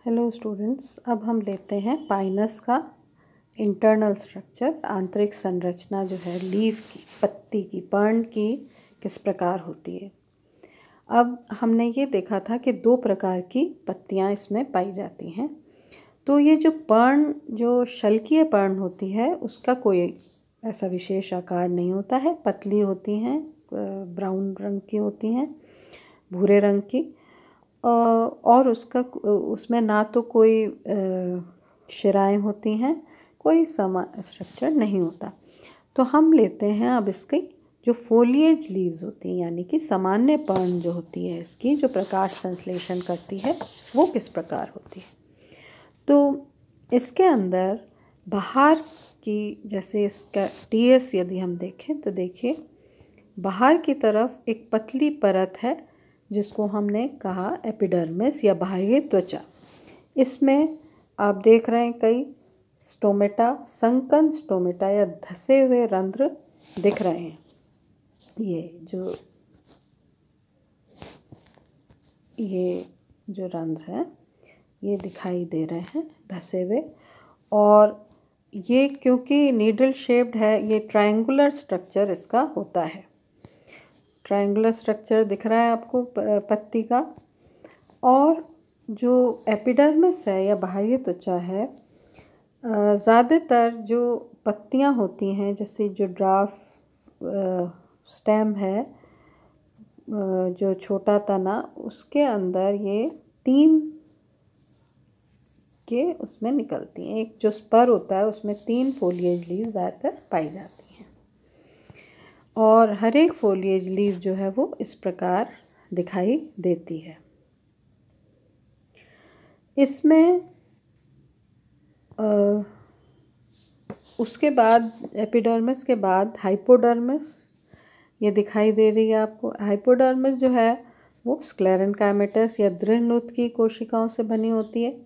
Hello students, अब हम लेते हैं पाइनस का इंटरनल स्ट्रक्चर। आंतरिक संरचना जो है लीफ की, पत्ती की, पर्ण की किस प्रकार होती है। अब हमने ये देखा था कि दो प्रकार की पत्तियां इसमें पाई जाती हैं। तो ये जो पर्ण, जो शल्कीय पर्ण होती है, उसका कोई ऐसा विशेष आकार नहीं होता है। पतली होती हैं, ब्राउन रंग की होती हैं, भूरे रंग की, और उसमें ना तो कोई शिराएँ होती हैं, कोई समान स्ट्रक्चर नहीं होता। तो हम लेते हैं अब इसकी जो फोलिएज लीव्स होती हैं, यानी कि सामान्य पर्ण जो होती है इसकी, जो प्रकाश संश्लेषण करती है, वो किस प्रकार होती है। तो इसके अंदर बाहर की, जैसे इसका टीएस यदि हम देखें तो देखिए बाहर की तरफ एक पतली परत है जिसको हमने कहा एपिडर्मिस या बाह्य त्वचा। इसमें आप देख रहे हैं कई स्टोमेटा, संकन स्टोमेटा या धसे हुए रंध्र दिख रहे हैं। ये जो रंध्र हैं ये दिखाई दे रहे हैं धसे हुए, और ये क्योंकि नीडल शेप्ड है, ये ट्रायंगुलर स्ट्रक्चर इसका होता है। ट्रायंगुलर स्ट्रक्चर दिख रहा है आपको पत्ती का। और जो एपिडर्मिस है या बाह्य त्वचा है, ज़्यादातर जो पत्तियां होती हैं, जैसे जो ड्राफ स्टेम है, जो छोटा तना, उसके अंदर ये 3 के उसमें निकलती हैं। एक जो स्पर होता है उसमें 3 फोलिएज लीव ज़्यादातर पाई जाती हैं, और हर एक फोलिएज लीव जो है वो इस प्रकार दिखाई देती है। इसमें उसके बाद एपिडर्मिस के बाद हाइपोडर्मिस ये दिखाई दे रही है आपको। हाइपोडर्मिस जो है वो स्क्लेरेन्काइमेटस या दृढ़ की कोशिकाओं से बनी होती है,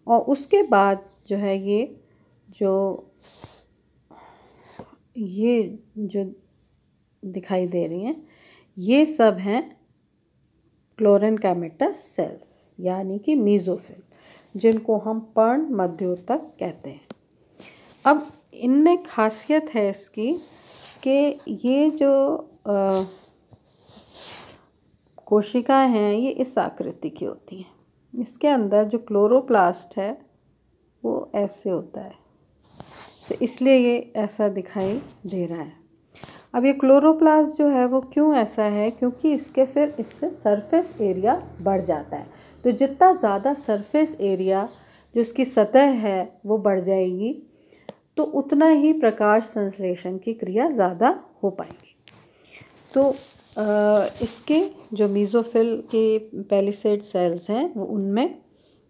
और उसके बाद जो है ये जो दिखाई दे रही हैं, ये सब हैं क्लोरेन्काइमेटस सेल्स, यानी कि मीजोफिल, जिनको हम पर्ण मध्योतक कहते हैं। अब इनमें खासियत है इसकी कि ये जो कोशिकाएं हैं ये इस आकृति की होती हैं। इसके अंदर जो क्लोरोप्लास्ट है वो ऐसे होता है, तो इसलिए ये ऐसा दिखाई दे रहा है। अब ये क्लोरोप्लास्ट जो है वो क्यों ऐसा है, क्योंकि इससे सरफेस एरिया बढ़ जाता है। तो जितना ज़्यादा सरफेस एरिया जो इसकी सतह है वो बढ़ जाएगी, तो उतना ही प्रकाश संश्लेषण की क्रिया ज़्यादा हो पाएगी। तो इसके जो मीजोफिल के पैलिसेड सेल्स हैं वो उनमें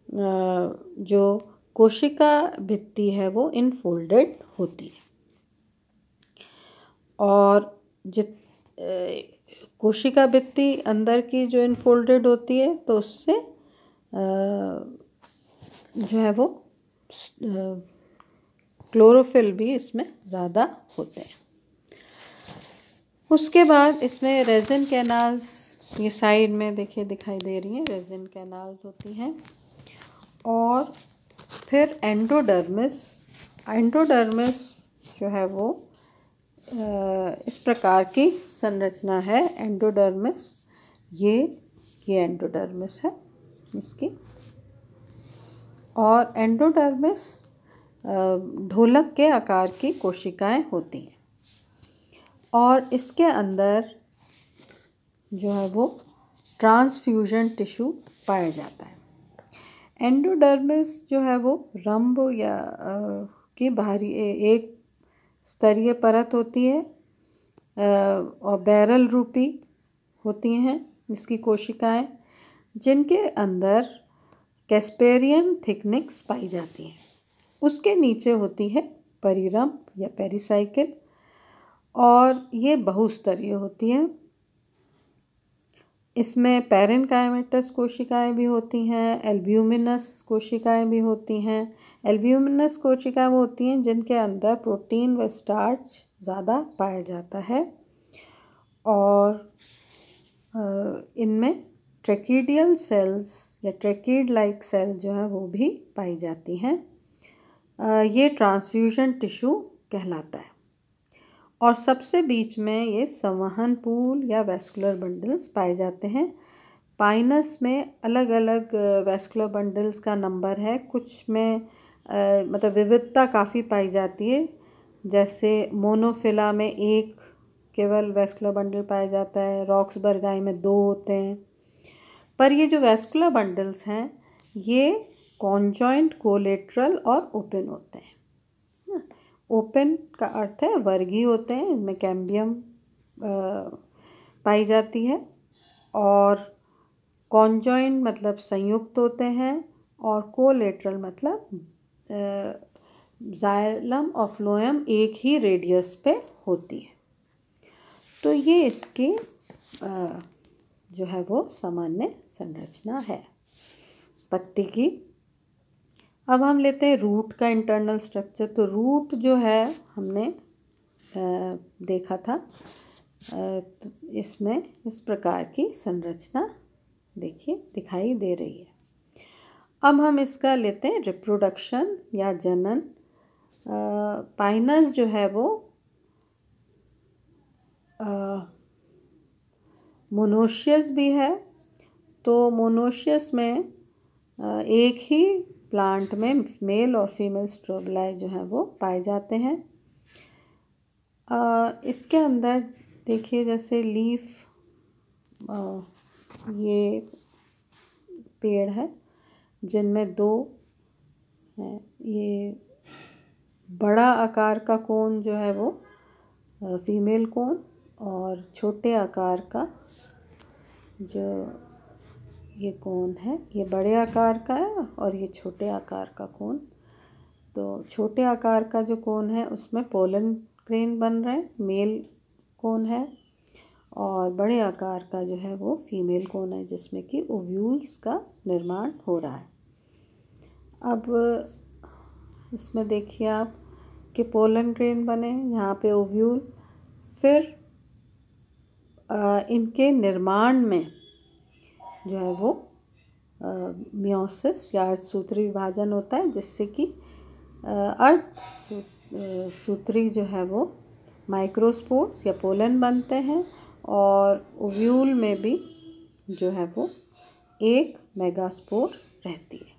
जो कोशिका भित्ति है वो इनफोल्डेड होती है, और कोशिका भित्ति अंदर की जो इनफोल्डेड होती है, तो उससे जो है वो क्लोरोफिल भी इसमें ज़्यादा होते हैं। उसके बाद इसमें रेजिन कैनाल्स, ये साइड में देखिए दिखाई दे रही हैं, रेजिन कैनाल्स होती हैं। और फिर एंडोडर्मिस जो है वो इस प्रकार की संरचना है। एंडोडर्मिस ये एंडोडर्मिस है इसकी, और एंडोडर्मिस ढोलक के आकार की कोशिकाएं होती हैं, और इसके अंदर जो है वो ट्रांसफ्यूजन टिश्यू पाया जाता है। एंडोडर्मिस जो है वो रंभ या की बाहरी एक स्तरीय परत होती है, और बैरल रूपी होती हैं इसकी कोशिकाएं, जिनके अंदर कैस्पेरियन थिकनिक्स पाई जाती हैं। उसके नीचे होती है परिरंभ या पेरिसाइकिल, और ये बहुस्तरीय होती है। इसमें पैरेन्काइमेटस कोशिकाएं भी होती हैं, एल्ब्यूमिनस कोशिकाएं भी होती हैं। एल्ब्यूमिनस कोशिकाएं वो होती हैं जिनके अंदर प्रोटीन व स्टार्च ज़्यादा पाया जाता है, और इनमें ट्रेकिडियल सेल्स या ट्रेकिड लाइक सेल जो है वो भी पाई जाती हैं। ये ट्रांसफ्यूजन टिश्यू कहलाता है। और सबसे बीच में ये संवहन पूल या वैस्कुलर बंडल्स पाए जाते हैं। पाइनस में अलग अलग वैस्कुलर बंडल्स का नंबर है। कुछ में मतलब विविधता काफ़ी पाई जाती है। जैसे मोनोफिला में एक केवल वैस्कुलर बंडल पाया जाता है, रॉक्सबर्गाई में 2 होते हैं। पर ये जो वैस्कुलर बंडल्स हैं ये कॉन्जॉइंट, कोलेटरल और ओपन होते हैं। ओपन का अर्थ है वर्गीय होते हैं, इनमें कैम्बियम पाई जाती है। और कॉन्जॉइंट मतलब संयुक्त होते हैं, और कोलेटरल मतलब जाइलम और फ्लोएम एक ही रेडियस पे होती है। तो ये इसकी जो है वो सामान्य संरचना है पत्ती की। अब हम लेते हैं रूट का इंटरनल स्ट्रक्चर। तो रूट जो है हमने देखा था, तो इसमें इस प्रकार की संरचना देखिए दिखाई दे रही है। अब हम इसका लेते हैं रिप्रोडक्शन या जनन। पाइनस जो है वो मोनोशियस भी है। तो मोनोशियस में एक ही प्लांट में मेल और फीमेल स्ट्रोबलाई जो है वो पाए जाते हैं। इसके अंदर देखिए जैसे लीफ, ये पेड़ है जिनमें 2 हैं। ये बड़ा आकार का कोन जो है वो फीमेल कोन, और छोटे आकार का जो ये कोन है ये बड़े आकार का है, और ये छोटे आकार का कोन। तो छोटे आकार का जो कोन है उसमें पोलन ग्रेन बन रहे हैं, मेल कोन है। और बड़े आकार का जो है वो फीमेल कोन है जिसमें कि ओव्यूल्स का निर्माण हो रहा है। अब इसमें देखिए आप कि पोलन ग्रेन बने, यहाँ पे ओव्यूल। फिर इनके निर्माण में जो है वो मियोसिस या अर्धसूत्री विभाजन होता है, जिससे कि सूत्री जो है वो माइक्रोस्पोर्स या पोलन बनते हैं। और ओव्यूल में भी जो है वो एक मेगास्पोर रहती है,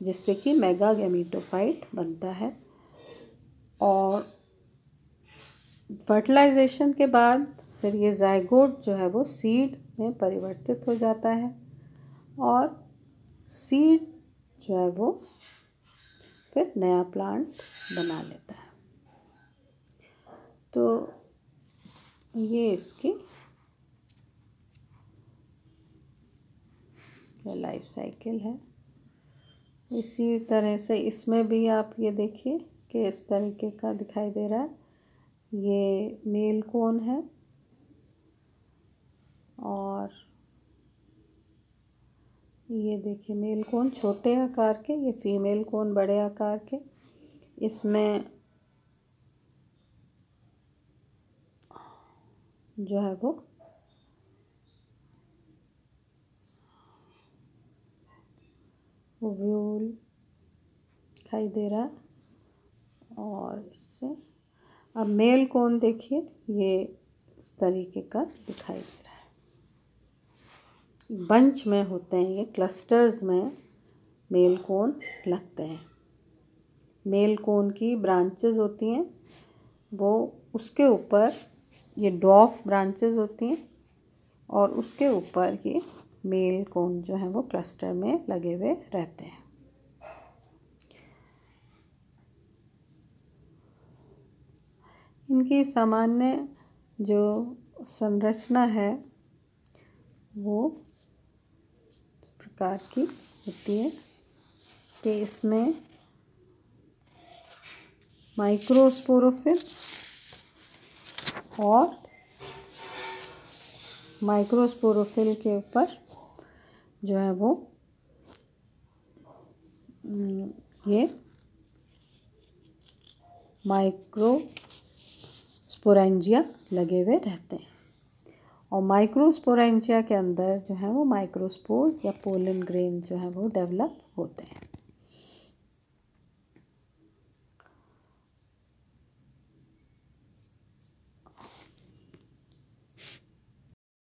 जिससे कि मेगा गैमीटोफाइट बनता है। और फर्टिलाइजेशन के बाद फिर ये जाइगोट जो है वो सीड में परिवर्तित हो जाता है, और सीड जो है वो फिर नया प्लांट बना लेता है। तो ये इसकी लाइफ साइकिल है। इसी तरह से इसमें भी आप ये देखिए कि इस तरीके का दिखाई दे रहा है। ये मेल कोन है, और ये देखिए मेल कोन छोटे आकार के, ये फीमेल कोन बड़े आकार के। इसमें जो है वो ओव्यूल दिखाई दे रहा है। और इससे अब मेल कोन देखिए ये इस तरीके का दिखाई दे रहा है। बंच में होते हैं, ये क्लस्टर्स में मेल कोन लगते हैं। मेल कोन की ब्रांचेस होती हैं, वो उसके ऊपर ये डॉफ ब्रांचेस होती हैं, और उसके ऊपर ये मेल कोन जो है वो क्लस्टर में लगे हुए रहते हैं। इनकी सामान्य जो संरचना है वो इस प्रकार की होती है कि इसमें माइक्रोस्पोरोफिल और माइक्रोस्पोरोफिल के ऊपर जो है वो ये माइक्रोस्पोरेंजिया लगे हुए रहते हैं। और माइक्रोस्पोरेंजिया के अंदर जो है वो माइक्रोस्पोर या पोलन ग्रेन जो है वो डेवलप होते हैं।